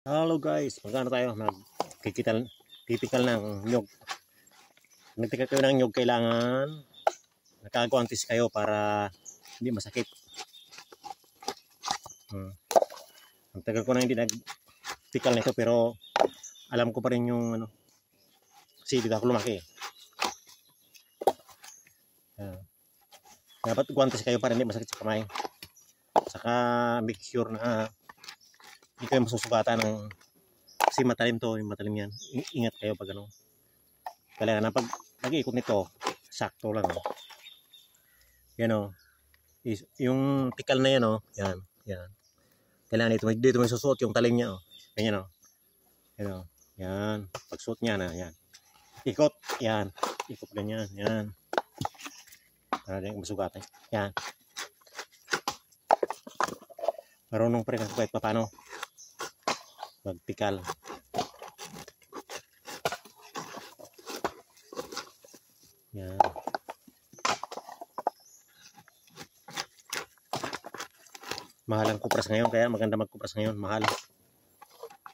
Hello guys, magkano tayo? Magpipikal ng nyug. Nagpikal kayo ng nyug, kailangan nakagwantis kayo para hindi masakit. Ang tagal ko na hindi nagpikal nito, pero alam ko pa rin yung kasi dito ako lumaki. Dapat gwantis kayo para hindi masakit sa kamay. Saka make sure na hindi kayo masusugatan ng, kasi matalim to, yung matalim yan. Ingat kayo pag kailangan na pag nag-iikot nito, sakto lang. Yan o. Yung tikal na yan o. Yan. Kailangan dito may susuot yung talim niya o. Ganyan o. Yan o. Yan. Pagsuot niya na. Yan. Ikot. Yan. Ikot ganyan. Yan. Para din masugatan. Yan. Marunong pa rin ako kahit paano magpikal. Yan. Mahal ang kupras ngayon, kaya maganda magkupras ngayon. Mahal.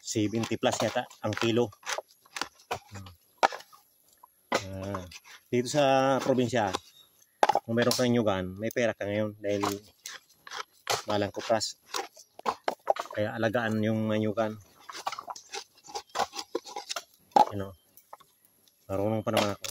70 plus yata ang kilo. Dito sa probinsya, kung meron kang nyugan, may pera ka ngayon dahil mahal ang kupras. Kaya alagaan yung nyugan. Marunong pa naman ako.